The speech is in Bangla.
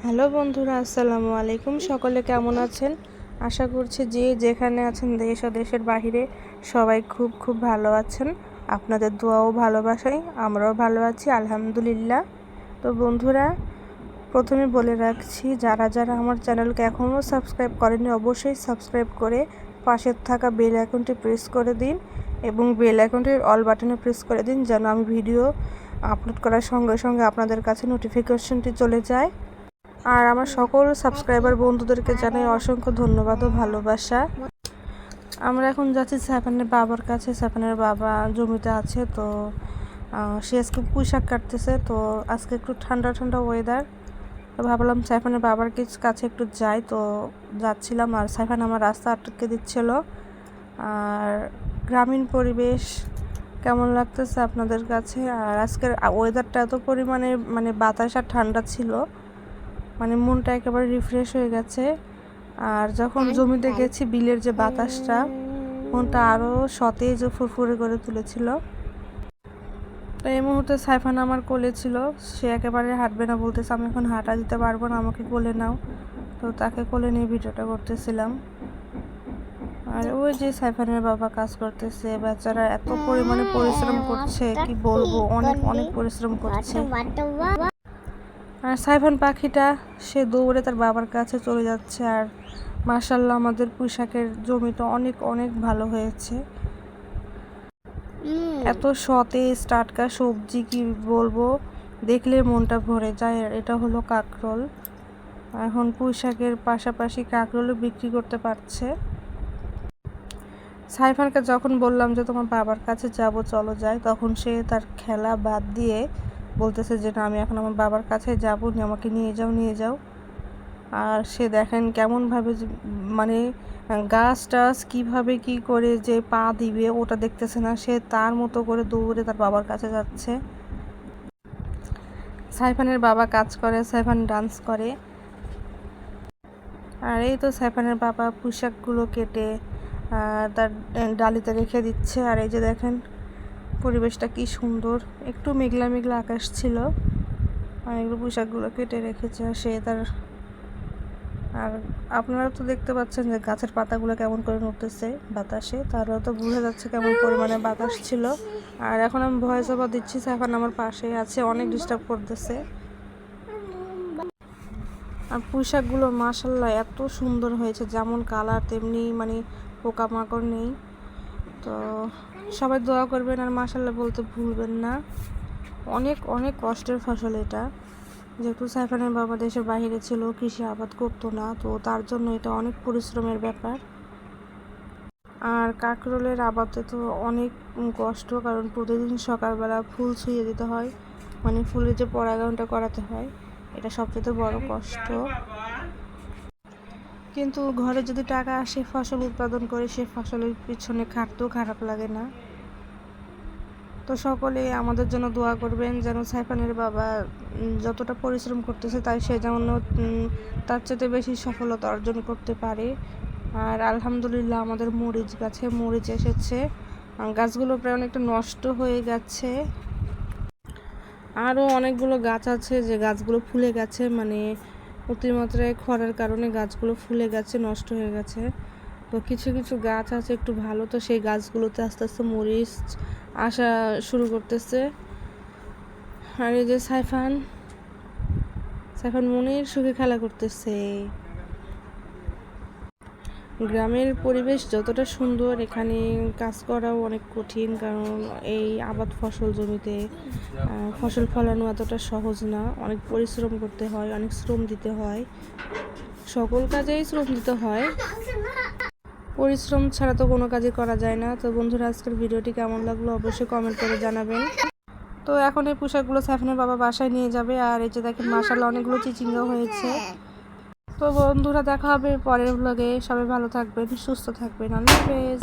হ্যালো বন্ধুরা, আসসালামু আলাইকুম। সকলে কেমন আছেন? আশা করছি যে যেখানে আছেন দেশ ও দেশের বাহিরে সবাই খুব খুব ভালো আছেন। আপনাদের দোয়া ও ভালোবাসায় আমরাও ভালো আছি, আলহামদুলিল্লাহ। তো বন্ধুরা, প্রথমে বলে রাখছি, যারা যারা আমার চ্যানেলকে এখনও সাবস্ক্রাইব করেনি অবশ্যই সাবস্ক্রাইব করে পাশে থাকা বেল আইকনটি প্রেস করে দিন এবং বেল আইকনটির অল বাটনে প্রেস করে দিন, যেন আমি ভিডিও আপলোড করার সঙ্গে সঙ্গে আপনাদের কাছে নোটিফিকেশনটি চলে যায়। আর আমার সকল সাবস্ক্রাইবার বন্ধুদেরকে জানাই অসংখ্য ধন্যবাদ ও ভালোবাসা। আমরা এখন যাচ্ছি সাইফানের বাবার কাছে। সাইফানের বাবা জমিতে আছে, তো সে আজকে পুঁইশাক কাটতেছে। তো আজকে একটু ঠান্ডা ঠান্ডা ওয়েদার, তো ভাবলাম সাইফানের বাবার কাছে একটু যাই। তো যাচ্ছিলাম, আর সাইফান আমার রাস্তা আটকে দিচ্ছিল। আর গ্রামীণ পরিবেশ কেমন লাগতেছে আপনাদের কাছে? আর আজকের ওয়েদারটা এত পরিমাণে বাতাস আর ঠান্ডা ছিল, মনটা একেবারে রিফ্রেশ হয়ে গেছে। আর যখন জমিতে গেছি, বিলের যে বাতাসটা মনটা আরও সতেজ ও ফুরফুরে করে তুলেছিল। তো এই মুহূর্তে সাইফান আমার কোলে ছিল। সে একেবারে হাঁটবে না, বলতেছে আমি এখন হাঁটা দিতে পারবো না, আমাকে কোলে নাও। তো তাকে কোলে নিয়ে ভিডিওটা করতেছিলাম। আর ওই যে সাইফানের বাবা কাজ করতেছে, বেচারা এত পরিমাণে পরিশ্রম করছে, কি বলবো, অনেক অনেক পরিশ্রম করছে। আর সাইফান পাখিটা সে দৌড়ে তার বাবার কাছে চলে যাচ্ছে। আর মাশাআল্লাহ, আমাদের পুঁইশাকের জমিটা অনেক অনেক ভালো হয়েছে। এত সতেজ টাটকা সবজি, কি বলবো, দেখলে মনটা ভরে যায়। আর এটা হলো কাঁকরোল। এখন পুঁইশাকের পাশাপাশি কাঁকরোলও বিক্রি করতে পারছে। সাইফানকে যখন বললাম যে তোমার বাবার কাছে যাব, চলো যাই, তখন সে তার খেলা বাদ দিয়ে বলতেছে যে না, আমি এখন আমার বাবার কাছে যাবো, আমাকে নিয়ে যাও নিয়ে যাও। আর সে দেখেন কেমনভাবে গাছ টাছ কীভাবে কী করে যে পা দিবে ওটা দেখতেছে না, সে তার মতো করে দৌড়ে তার বাবার কাছে যাচ্ছে। সাইফানের বাবা কাজ করে, সাইফান ডান্স করে। আর এই তো সাইফানের বাবা পোশাকগুলো কেটে তার ডালিতে রেখে দিচ্ছে। আর এই যে দেখেন পরিবেশটা কি সুন্দর, একটু মেঘলা মেঘলা আকাশ ছিল, আর এগুলো পোশাকগুলো কেটে রেখেছে সে তার। আর আপনারা তো দেখতে পাচ্ছেন যে গাছের পাতাগুলো কেমন করে নড়তেছে বাতাসে, তারও তো বোঝা যাচ্ছে কেমন পরিমাণে বাতাস ছিল। আর এখন আমি ভয়েস ওভার দিচ্ছি, এখন আমার পাশে আছে, অনেক ডিস্টার্ব করতেছে। আর পোশাকগুলো মাশাআল্লাহ এত সুন্দর হয়েছে, যেমন কালার তেমনি পোকামাকড় নেই। তো সবাই দোয়া করবেন আর মাশাআল্লাহ বলতে ভুলবেন না। অনেক অনেক কষ্টের ফসল এটা, যেহেতু সাইফানের বাবা দেশের বাইরে ছিল, কৃষি আবাদ করতো না, তো তার জন্য এটা অনেক পরিশ্রমের ব্যাপার। আর কাঁকরোলের আবাদে তো অনেক কষ্ট, কারণ প্রতিদিন সকালবেলা ফুল ছুঁয়ে দিতে হয়, ফুলের যে পরাগায়নটা করাতে হয়, এটা সবচেয়ে বড় কষ্ট। কিন্তু ঘরে যদি টাকা আসে, ফসল উৎপাদন করে, সে ফসলের পিছনে খাটতেও খারাপ লাগে না। তো সকলে আমাদের জন্য দোয়া করবেন, যেন সাইফানের বাবা যতটা পরিশ্রম করতেছে তাই সে যেন তার চেয়ে বেশি সফলতা অর্জন করতে পারে। আর আলহামদুলিল্লাহ, আমাদের মরিচ গাছে মরিচ এসেছে। গাছগুলো প্রায় অনেকটা নষ্ট হয়ে গেছে। আরও অনেকগুলো গাছ আছে যে গাছগুলো ফুলে গেছে, অতিমাত্রায় খরার কারণে গাছগুলো ফুলে গেছে, নষ্ট হয়ে গেছে। তো কিছু কিছু গাছ আছে একটু ভালো, তো সেই গাছগুলোতে আস্তে আস্তে মরিচ আসা শুরু করতেছে। আর এই যে সাইফান মনের সুখে খেলা করতেছে। গ্রামের পরিবেশ যতটা সুন্দর, এখানে কাজ করাও অনেক কঠিন, কারণ এই আবাদ ফসল জমিতে ফসল ফলানো এতটা সহজ না, অনেক পরিশ্রম করতে হয়, অনেক শ্রম দিতে হয়, সকল কাজেই শ্রম দিতে হয়, পরিশ্রম ছাড়া তো কোনো কাজই করা যায় না। তো বন্ধুরা, আজকের ভিডিওটি কেমন লাগলো অবশ্যই কমেন্ট করে জানাবেন। তো এখন এই পোশাকগুলো সাইফানের বাবা বাসায় নিয়ে যাবে। আর এই যে দেখেন মাশাআল্লাহ অনেকগুলো চিচিঙ্গা হয়েছে। তো বন্ধুরা, দেখা হবে পরের ব্লগে। সবাই ভালো থাকবেন, সুস্থ থাকবেন, আল্লাহ হাফেজ।